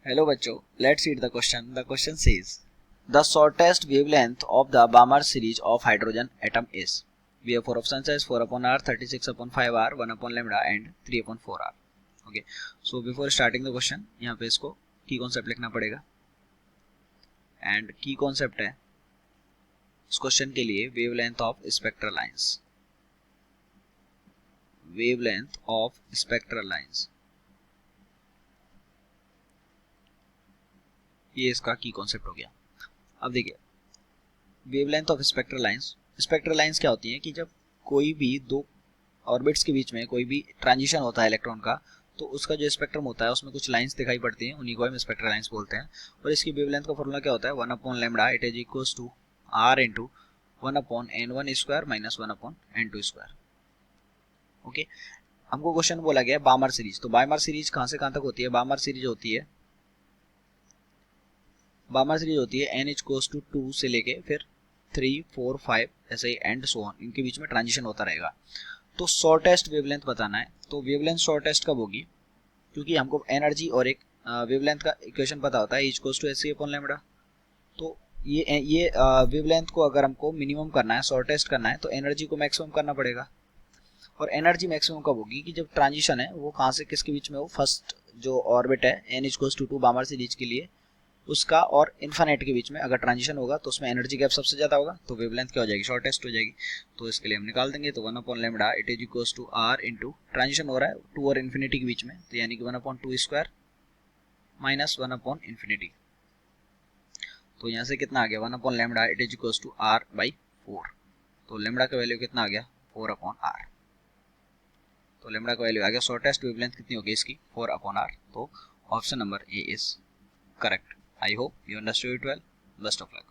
Hello बच्चों, let's read the question. The question says, the shortest wavelength of the Balmer series of hydrogen atom is. We have four options as 4 upon r, 36 upon 5 r, 1 upon lambda and 3 upon 4 r. Okay. So before starting the question, यहाँ पे इसको की concept लिखना पड़ेगा. And की concept है इस question के लिए wavelength of spectral lines. Wavelength of spectral lines, ये इसका की कॉन्सेप्ट हो गया. अब देखिए वेवलेंथ ऑफ स्पेक्ट्रल लाइंस क्या होती है कि जब कोई भी दो ऑर्बिट्स के बीच में कोई भी ट्रांजिशन होता है इलेक्ट्रॉन का, तो उसका जो स्पेक्ट्रम होता है उसमें कुछ लाइंस दिखाई पड़ती हैं, उन्हीं को हम स्पेक्ट्रल लाइंस बोलते हैं. और इसकी वेवलेंथ का फॉर्मूला क्या होता है, 1 upon lambda it is equals to r into 1 upon n1 square minus 1 upon n2 square. Okay, हमको क्वेश्चन बोला गया है बामर सीरीज. तो बामर सीरीज कहाँ से कहाँ तक होती है? बामर सीरीज होती है n इक्वल्स टू 2 से लेके फिर 3, 4, 5 ऐसे ही एंड सो ऑन, इनके बीच में ट्रांजिशन होता रहेगा. तो शॉर्टेस्ट वेवलेंथ बताना है. तो वेवलेंथ शॉर्टेस्ट कब होगी? क्योंकि हमको एनर्जी और एक वेवलेंथ का इक्वेशन पता होता है, equals to h upon lambda. तो ये वेवलेंथ को अगर हमको मिनिमम करना है, शॉर्टेस्ट करना है, तो एनर्जी को मैक्सिमम करना पड़ेगा. और एनर्जी मैक्सिमम कब होगी कि जब ट्रांजिशन है वो कहाँ से किसके बीच में हो, फर्स्ट जो ऑर्बिट है n equals to 2 Balmer series के लिए उसका और इन्फिनिट के बीच में अगर ट्रांजिशन होगा तो उसमें एनर्जी गैप सबसे ज्यादा होगा, तो वेवलेंथ क्या हो जाएगी, शॉर्टेस्ट हो जाएगी. तो इसके लिए हम निकाल देंगे. तो 1 upon lambda it is equals to r into transition हो रहा है 2 और इन्फिनिटी के बीच में, तो यानी कि 1 upon 2 square minus 1 upon infinity. तो यहाँ से कितना आ गया, 1 upon lambda it is equals to r by 4. तो लैम्डा का वैल्यू कितना आ गया, 4 अपॉन r. तो लैम्डा का वैल्यू आ गया. शॉर्टेस्ट वेवलेंथ कितनी होगी इसकी, 4 अपॉन r. तो option number A is correct. I hope you understood it well. Best of luck.